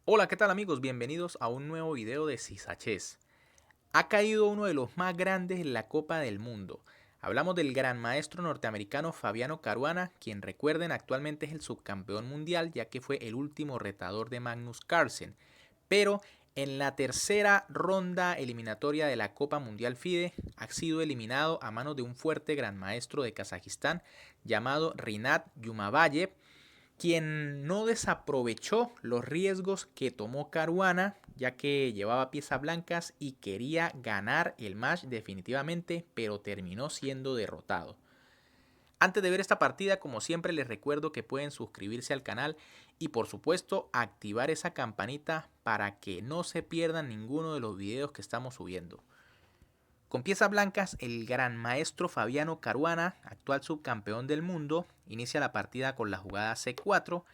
Hola, ¿qué tal amigos? Bienvenidos a un nuevo video de Sisachés. Ha caído uno de los más grandes en la Copa del Mundo. Hablamos del gran maestro norteamericano Fabiano Caruana, quien recuerden actualmente es el subcampeón mundial ya que fue el último retador de Magnus Carlsen. Pero en la tercera ronda eliminatoria de la Copa Mundial FIDE ha sido eliminado a manos de un fuerte gran maestro de Kazajistán llamado Rinat Yumabayev, quien no desaprovechó los riesgos que tomó Caruana, ya que llevaba piezas blancas y quería ganar el match definitivamente, pero terminó siendo derrotado. Antes de ver esta partida, como siempre les recuerdo que pueden suscribirse al canal y por supuesto activar esa campanita para que no se pierdan ninguno de los videos que estamos subiendo. Con piezas blancas, el gran maestro Fabiano Caruana, actual subcampeón del mundo, inicia la partida con la jugada C4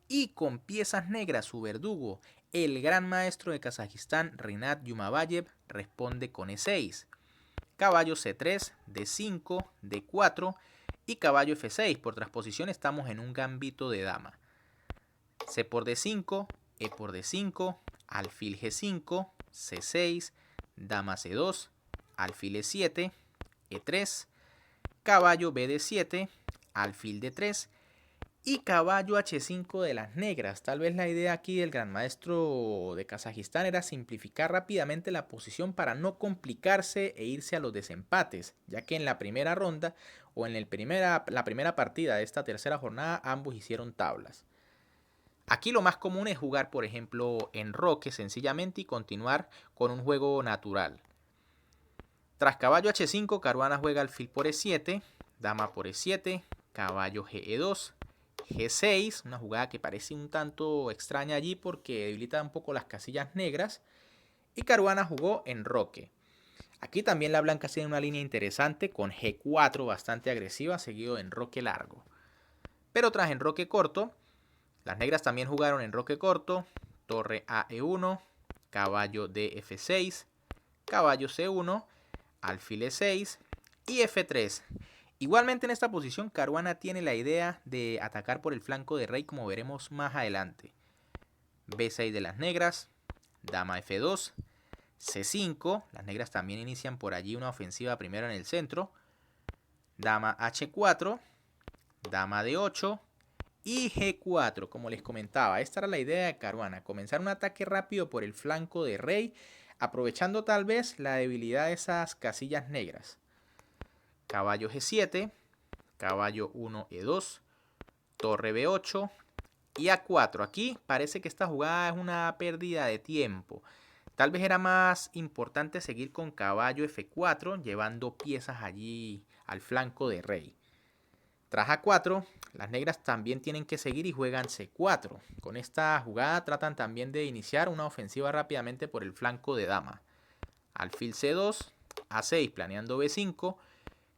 y con piezas negras su verdugo, el gran maestro de Kazajistán Rinat Yumabayev, responde con E6, caballo C3, D5, D4 y caballo F6. Por transposición estamos en un gambito de dama. C por D5, E por D5, alfil G5, C6, dama C2, alfil E7, E3, caballo BD7, alfil D3 y caballo H5 de las negras. Tal vez la idea aquí del gran maestro de Kazajistán era simplificar rápidamente la posición para no complicarse e irse a los desempates, ya que en la primera ronda o en la primera partida de esta tercera jornada ambos hicieron tablas. Aquí lo más común es jugar, por ejemplo, enroque sencillamente y continuar con un juego natural. Tras caballo H5, Caruana juega alfil por E7, dama por E7, caballo GE2, G6, una jugada que parece un tanto extraña allí porque debilita un poco las casillas negras, y Caruana jugó enroque. Aquí también la blanca tiene una línea interesante con G4 bastante agresiva, seguido de enroque largo. Pero tras enroque corto, las negras también jugaron enroque corto, torre a E1, caballo de F6, caballo C1, alfil E6 y F3. Igualmente en esta posición Caruana tiene la idea de atacar por el flanco de rey, como veremos más adelante. B6 de las negras, dama F2, C5, las negras también inician por allí una ofensiva primero en el centro, dama H4, dama D8 y G4, como les comentaba. Esta era la idea de Caruana, comenzar un ataque rápido por el flanco de rey, aprovechando tal vez la debilidad de esas casillas negras. Caballo G7, caballo 1 E2, torre B8 y A4. Aquí parece que esta jugada es una pérdida de tiempo. Tal vez era más importante seguir con caballo F4, llevando piezas allí al flanco de rey. Tras A4, las negras también tienen que seguir y juegan C4. Con esta jugada tratan también de iniciar una ofensiva rápidamente por el flanco de dama. Alfil C2, A6 planeando B5,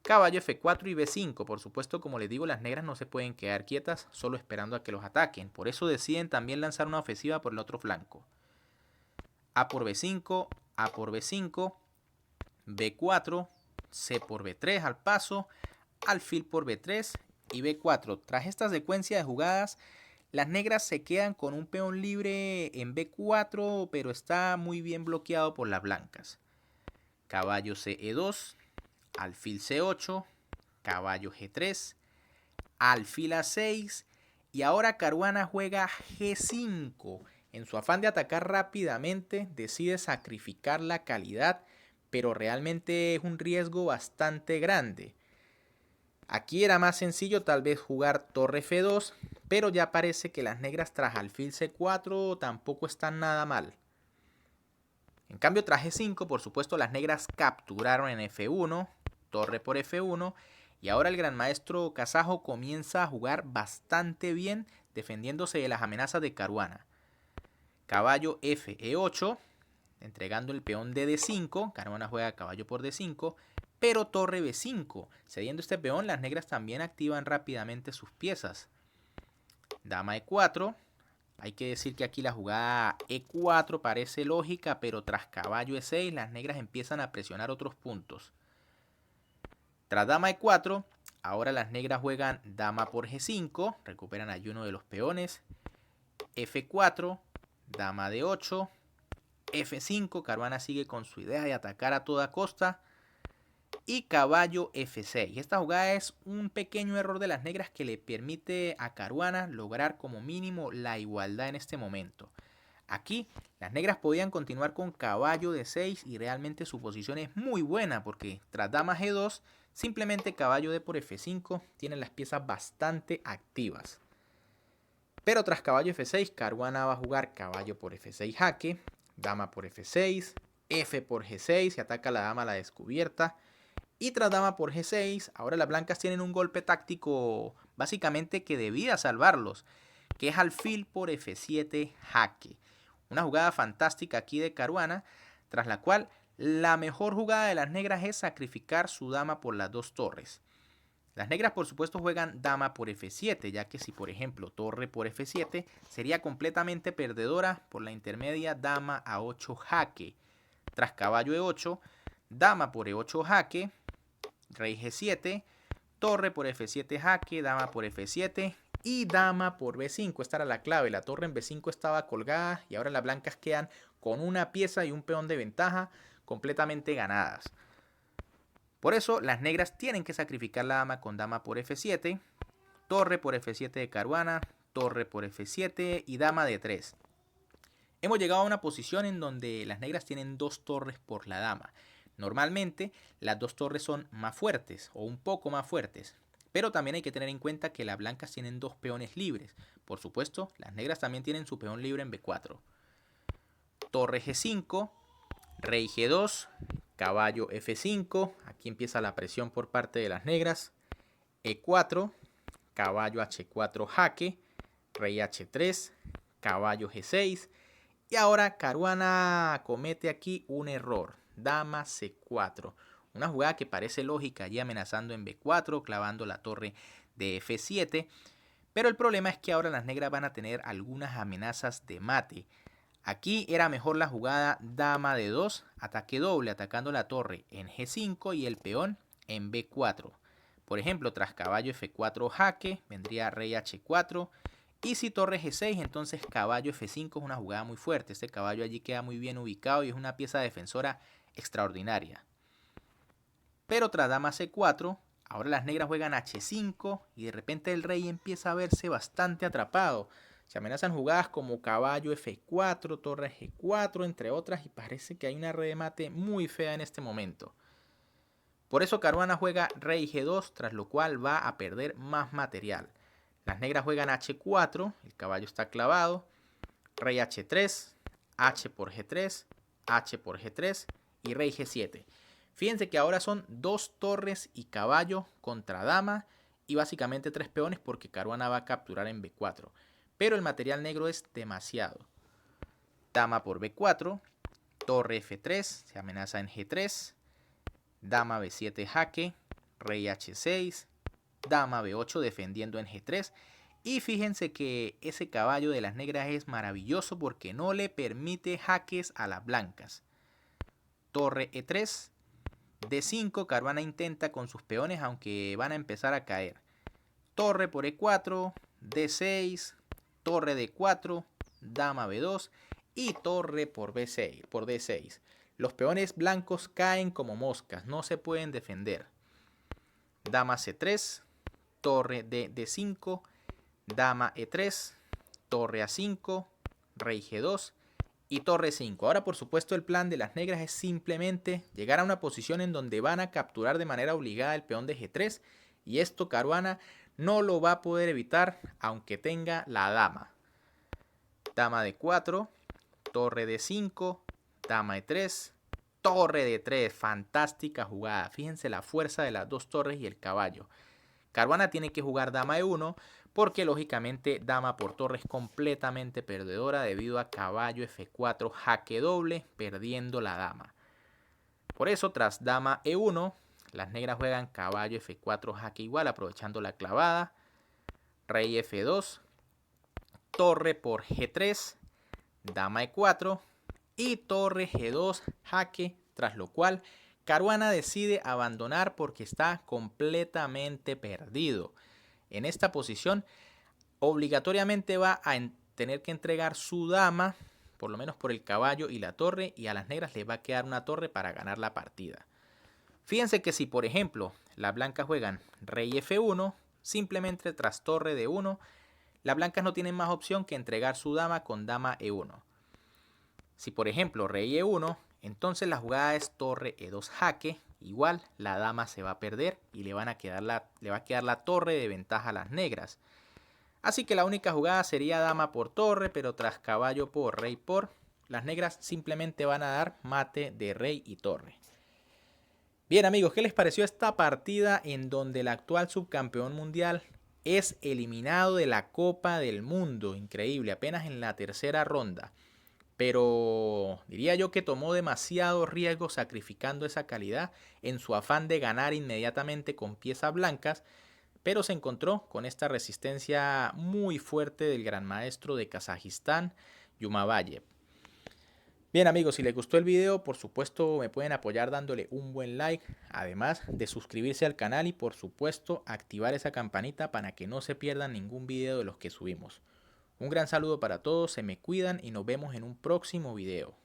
caballo F4 y B5. Por supuesto, como les digo, las negras no se pueden quedar quietas solo esperando a que los ataquen. Por eso deciden también lanzar una ofensiva por el otro flanco. A por B5, A por B5, B4, C por B3 al paso, alfil por B3 y B4. Tras esta secuencia de jugadas, las negras se quedan con un peón libre en B4, pero está muy bien bloqueado por las blancas. Caballo CE2, alfil C8, caballo G3, alfil A6 y ahora Caruana juega G5. En su afán de atacar rápidamente decide sacrificar la calidad, pero realmente es un riesgo bastante grande. Aquí era más sencillo tal vez jugar torre F2, pero ya parece que las negras tras alfil C4 tampoco están nada mal. En cambio tras G5, por supuesto, las negras capturaron en F1, torre por F1, y ahora el gran maestro kazajo comienza a jugar bastante bien defendiéndose de las amenazas de Caruana. Caballo F, E8, entregando el peón de D5, Caruana juega caballo por D5, pero torre B5. Cediendo este peón, las negras también activan rápidamente sus piezas. Dama E4. Hay que decir que aquí la jugada E4 parece lógica, pero tras caballo E6 las negras empiezan a presionar otros puntos. Tras dama E4, ahora las negras juegan dama por G5, recuperan allí uno de los peones. F4, dama de 8, F5, Caruana sigue con su idea de atacar a toda costa, y caballo F6. Esta jugada es un pequeño error de las negras que le permite a Caruana lograr como mínimo la igualdad en este momento. Aquí las negras podían continuar con caballo de 6 y realmente su posición es muy buena porque tras dama G2, simplemente caballo D por F5 tienen las piezas bastante activas. Pero tras caballo F6, Caruana va a jugar caballo por F6 jaque, dama por F6, F por G6 y ataca a la dama a la descubierta. Y tras dama por G6, ahora las blancas tienen un golpe táctico básicamente que debía salvarlos, que es alfil por F7 jaque. Una jugada fantástica aquí de Caruana, tras la cual la mejor jugada de las negras es sacrificar su dama por las dos torres. Las negras por supuesto juegan dama por F7, ya que si por ejemplo torre por F7 sería completamente perdedora por la intermedia dama a 8 jaque. Tras caballo E8, dama por E8 jaque, rey G7, torre por F7 jaque, dama por F7 y dama por B5. Esta era la clave, la torre en B5 estaba colgada y ahora las blancas quedan con una pieza y un peón de ventaja completamente ganadas. Por eso las negras tienen que sacrificar la dama con dama por F7, torre por F7 de Caruana, torre por F7 y dama de 3. Hemos llegado a una posición en donde las negras tienen dos torres por la dama. Normalmente las dos torres son más fuertes o un poco más fuertes, pero también hay que tener en cuenta que las blancas tienen dos peones libres. Por supuesto, las negras también tienen su peón libre en B4. Torre G5, rey G2, caballo F5, aquí empieza la presión por parte de las negras, E4, caballo H4 jaque, rey H3, caballo G6, y ahora Caruana comete aquí un error, dama C4, una jugada que parece lógica allí amenazando en B4, clavando la torre de F7, pero el problema es que ahora las negras van a tener algunas amenazas de mate. Aquí era mejor la jugada dama de 2, ataque doble, atacando la torre en G5 y el peón en B4. Por ejemplo, tras caballo F4 jaque, vendría rey H4. Y si torre G6, entonces caballo F5 es una jugada muy fuerte. Este caballo allí queda muy bien ubicado y es una pieza defensora extraordinaria. Pero tras dama C4, ahora las negras juegan H5 y de repente el rey empieza a verse bastante atrapado. Se amenazan jugadas como caballo F4, torre G4, entre otras, y parece que hay una red de mate muy fea en este momento. Por eso Caruana juega rey G2, tras lo cual va a perder más material. Las negras juegan H4, el caballo está clavado, rey H3, H por G3, H por G3 y rey G7. Fíjense que ahora son dos torres y caballo contra dama y básicamente tres peones porque Caruana va a capturar en B4. Pero el material negro es demasiado. Dama por B4, torre F3, se amenaza en G3, dama B7 jaque, rey H6, dama B8 defendiendo en G3. Y fíjense que ese caballo de las negras es maravilloso porque no le permite jaques a las blancas. Torre E3, D5, Caruana intenta con sus peones aunque van a empezar a caer. Torre por E4, D6, torre D4, dama B2 y torre por B6, por D6. Los peones blancos caen como moscas, no se pueden defender. Dama C3, torre de D5, dama E3, torre A5, rey G2 y torre 5. Ahora por supuesto el plan de las negras es simplemente llegar a una posición en donde van a capturar de manera obligada el peón de G3 y esto Caruana no lo va a poder evitar aunque tenga la dama. Dama de 4, torre de 5, dama de 3, torre de 3. Fantástica jugada. Fíjense la fuerza de las dos torres y el caballo. Caruana tiene que jugar dama de 1 porque lógicamente dama por torre es completamente perdedora debido a caballo F4 jaque doble perdiendo la dama. Por eso tras dama E1 las negras juegan caballo F4 jaque igual aprovechando la clavada, rey F2, torre por G3, dama E4 y torre G2 jaque, tras lo cual Caruana decide abandonar porque está completamente perdido. En esta posición obligatoriamente va a tener que entregar su dama por lo menos por el caballo y la torre, y a las negras les va a quedar una torre para ganar la partida. Fíjense que si por ejemplo las blancas juegan rey F1, simplemente tras torre de 1, las blancas no tienen más opción que entregar su dama con dama E1. Si por ejemplo rey E1, entonces la jugada es torre E2 jaque, igual la dama se va a perder y le va a quedar la torre de ventaja a las negras. Así que la única jugada sería dama por torre, pero tras caballo por rey por, las negras simplemente van a dar mate de rey y torre. Bien amigos, ¿qué les pareció esta partida en donde el actual subcampeón mundial es eliminado de la Copa del Mundo? Increíble, apenas en la tercera ronda. Pero diría yo que tomó demasiado riesgo sacrificando esa calidad en su afán de ganar inmediatamente con piezas blancas, pero se encontró con esta resistencia muy fuerte del gran maestro de Kazajistán, Yumabayev. Bien amigos, si les gustó el video, por supuesto me pueden apoyar dándole un buen like, además de suscribirse al canal y por supuesto activar esa campanita para que no se pierdan ningún video de los que subimos. Un gran saludo para todos, se me cuidan y nos vemos en un próximo video.